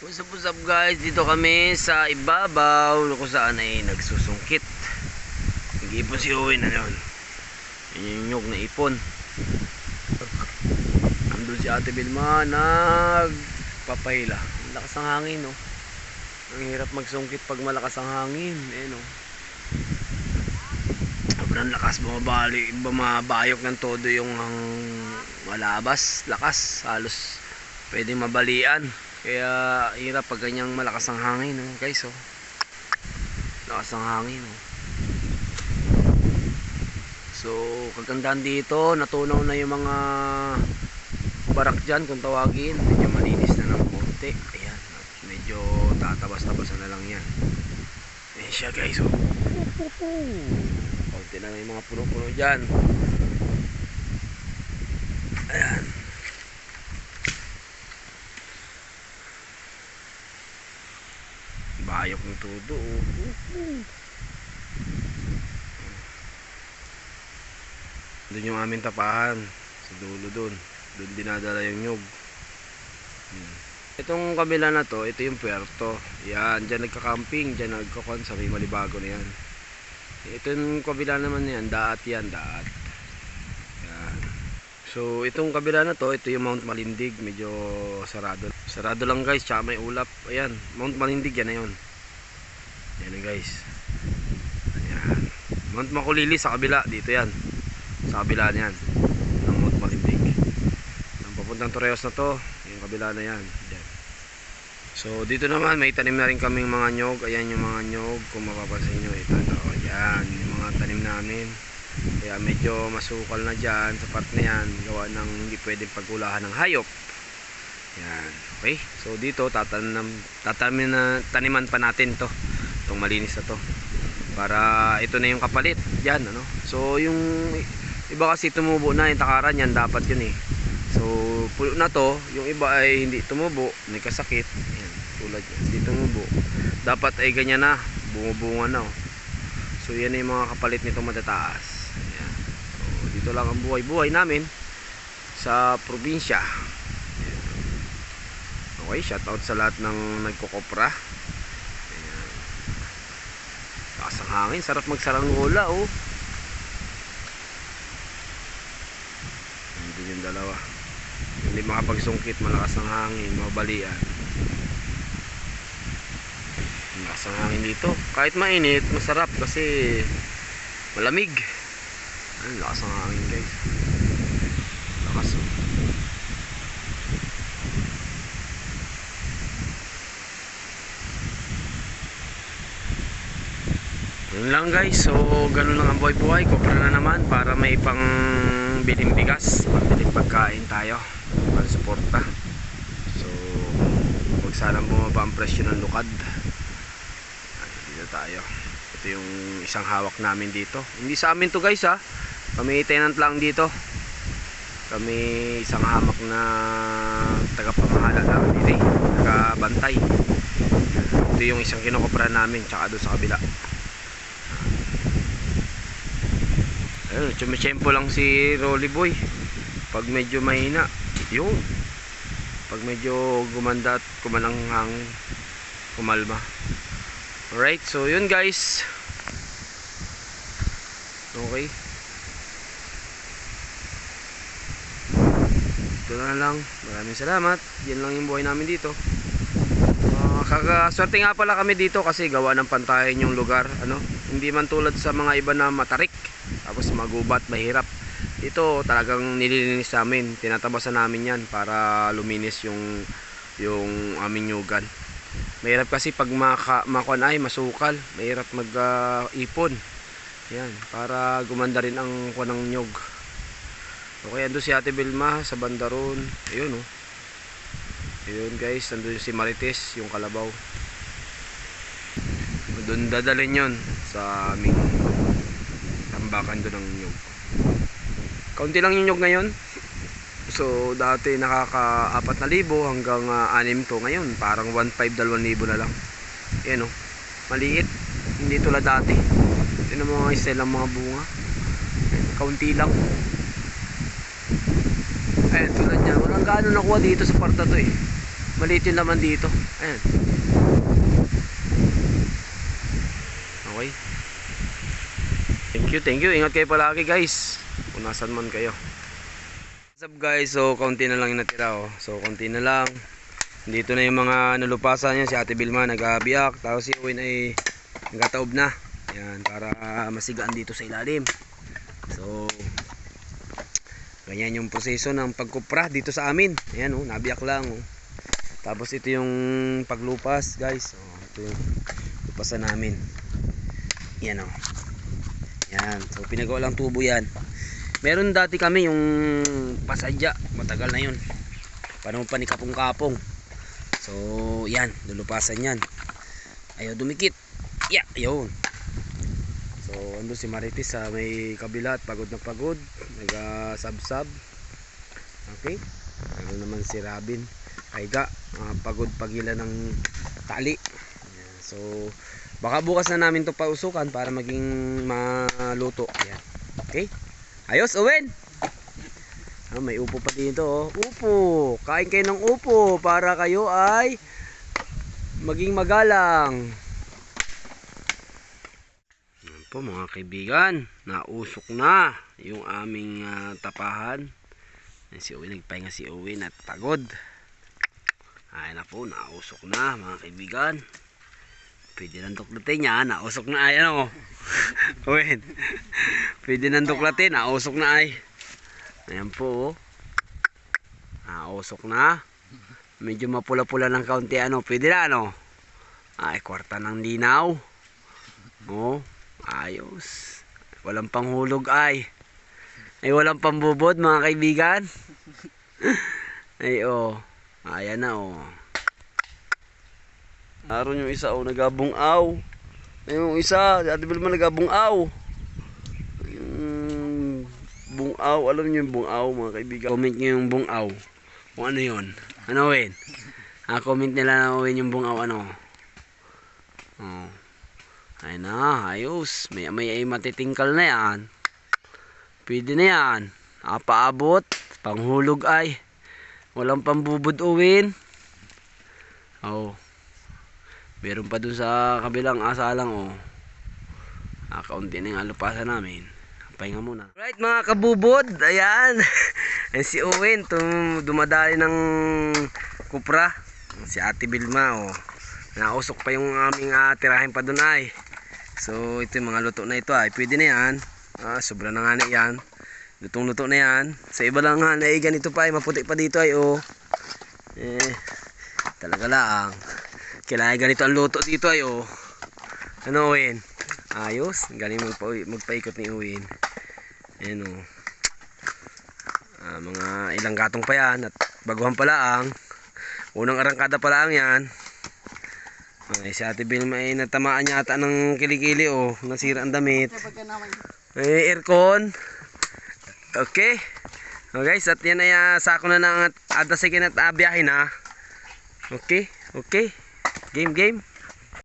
What's up guys, dito kami sa ibabaw kung saan ay nagsusungkit. Nag-iipon si Owen na yun. Yun yung nyug na ipon. Nandun si Ate Vilma nagpapahila. Ang lakas ng hangin, no? Ang hirap magsungkit pag malakas ang hangin. No? Sobrang lakas, bumabayok ng todo yung malabas, lakas, halos pwedeng mabalian. Kaya hirap pag ganyang malakas ang hangin, no? Guys, oh. Lakas ang hangin, oh. So, kagandaan dito, natunaw na yung mga barak dyan kung tawagin. Medyo malinis na ng konti. Ayan, medyo tatabas-tabasan na lang yan. Ayan siya, guys, oh. Konti na yung mga puno-puno dyan. Ayan. Bayok ng todo, oh. Doon yung aming tapahan sa dulo doon dinadala yung nyug. Itong kabila na to, ito yung puerto. Yan, dyan nagka-camping, dyan nagkakon sa may Malibago na yan. Ito yung kabila naman yan, daat yan, daat. Yan. So itong kabila na to, ito yung Mount Malindig, medyo sarado lang guys, tsaka may ulap. Ayan, Mount Malindig yan na yun. Ayan guys. Ayan, Mount Makulili sa kabila, dito yan, sa kabila niyan ng Mount Malindig. Ang papuntang Torreos na to, yung kabila na yan. Ayan. So dito naman may tanim na rin kaming mga nyog. Ayan yung mga nyog, kung mapapansin nyo, ito. Ayan, yung mga tanim namin. Kaya medyo masukal na dyan sa part na yan, gawa ng hindi pwedeng pagkulahan ng hayop. Yan, okay. So dito taniman pa natin to, itong malinis na to, para ito na yung kapalit dyan, ano. So yung iba kasi tumubo na yung takaran yan, dapat yun eh. So pulo na to, yung iba ay hindi tumubo, may kasakit. Yan, tulad yan, hindi tumubo, dapat ay ganyan na, bumubunga na, oh. So yan yung mga kapalit nito matataas. Yan. So dito lang ang buhay namin sa probinsya. Okay, shout out sa lahat ng nagkokopra. Ayan. Lakas ang hangin, sarap magsaranggola, oh. Hindi yung dalawa. Hindi makapagsungkit, malakas ang hangin, mabalian. Lakas ang hangin dito. Kahit mainit, masarap kasi malamig. Ayan, lakas ang hangin, guys. Lakas, oh. Yun lang guys, so ganun lang ang buhay-buhay. Kopra na naman para may pang biling bigas, pambiling pagkain tayo para suporta. So huwag sanang bumaba ang presyo ng lukad. Dito tayo. Ito yung isang hawak namin dito. Hindi sa amin to guys, ha. Kami tenant lang dito. Kami isang hamak na tagapamahala namin dito, tagabantay. Ito yung isang kinokopra namin, tsaka doon sa kabila. Ayun, chumichempo lang si Rolly Boy pag medyo mahina. Yun, pag medyo gumanda at kumalang hangin, kumalma. Alright, so yun guys. Okay, ito na lang. Maraming salamat. Yan lang yung buhay namin dito. Kakaswerte nga pala kami dito kasi gawa ng pantayan yung lugar, ano. Hindi man tulad sa mga iba na matarik, tapos magubat, mahirap. Ito talagang nililinis namin, tinatabasan namin yan para luminis yung aming nyugan. Mahirap kasi pag makuan ay masukal, mahirap mag-ipon. Yan, para gumanda rin ang kuan ng nyug. Okay, ando si Ate Vilma sa bandaron. Ayun, oh. Ayun guys, nandun si Marites, yung kalabaw. Doon dadalhin yun sa aming tambakan doon ng nyug. Kaunti lang yung nyug ngayon. So dati nakaka 4,000 hanggang 6 to. Ngayon parang 1,500, 2,000 na lang. Ayan, oh, maliit, hindi tulad dati. Ito na mga style ng mga bunga. Kaunti lang. Ayan, tulad niya, walang gaano nakuha dito sa parta to eh. Maliit yung laman dito. Ayan. Okay. Thank you. Ingat kayo palagi guys. Kung nasan man kayo. What's up guys? So, konti na lang yung natira oh. So, konti na lang. Dito na yung mga nalupasan niya. Si Ate Vilma nag-abiyak. Tapos si Owen ay nagataob na. Ayan, para masigaan dito sa ilalim. So, ganyan yung proseso ng pagkupra dito sa amin. Ayan oh, nabiyak lang oh. Tapos ito yung paglupas guys. Oh, ito yung lupasan namin. Yan oh. Yan. So pinagawa lang tubo yan. Meron dati kami yung pasadya. Matagal na yun. Panahon pa ni Kapong-Kapong. So yan. Lulupasan yan. Ayaw dumikit. Yeah. Yun. So ando si Marites sa may kabila at pagod na pagod. Nag-sab-sab. Okay. Ano naman si Robin. Kaiga, pagod pagila ng tali. Ayan. So baka bukas na namin to pausukan para maging maluto. Ayan. Okay, ayos Owen. May upo pa dito oh. Upo, kain kayo ng upo para kayo ay maging magalang. Ayan po mga kaibigan, nausok na yung aming tapahan. Ayan, si Owen, nagpahinga si Owen at pagod. Ay na po, nausok na mga kaibigan. Pwede nang tuklatin niya, nausok na ay ano. Uwin. Pwede nang tuklatin, nausok na ay. Ayan po. Nausok na. Medyo mapula-pula ng kaunti ano. Pwede na ano. Ay, kwarta ng linaw. Oh, ayos. Walang panghulog ay. Ay, walang pambubod mga kaibigan. Ay, oh. Ayan na oh. Naroon yung isa oh, nagabungaw. Yung isa, Ate Vilma nagabungaw. Yung bungaw, alam niyo yung bungaw mga kaibigan. Comment niyo yung bungaw. Kung ano yun. Ano Owen? Comment nila na Owen yung bungaw ano. Oh. Ayun na, ayos. May ay matitingkal na yan. Pwede na yan. Paabot, panghulog ay. Walang pambubod Owen. Oh. Meron pa dun sa kabilang asalang oh. Kaunti na yung alupasan namin. Pahinga muna. Right mga kabubod, ayan. Ayan si Owen, dumadali ng kupra. Si Ate Vilma oh. Nausok pa yung aming tirahin pa dun ay. So ito yung mga luto na ito ay. Pwede na yan. Sobra na nga na yan. Lutong-luto na yan. Sa iba lang nga, ganito pa ay maputi pa dito ay oh. Talaga lang. Kailangan ganito ang luto dito ay oh. Ano Owen? Ayos. Galing magpaikot ni Owen. Ayan oh. Mga ilang gatong pa yan at baguhan pa lang. Unang arangkada pa lang yan. Si Ate Vilma ay natamaan yata ng kilikili oh. Nasira ang damit. Aircon. Okay. So guys, at yan ay sako na ng adasikin at biyahin ha. Okay. Game.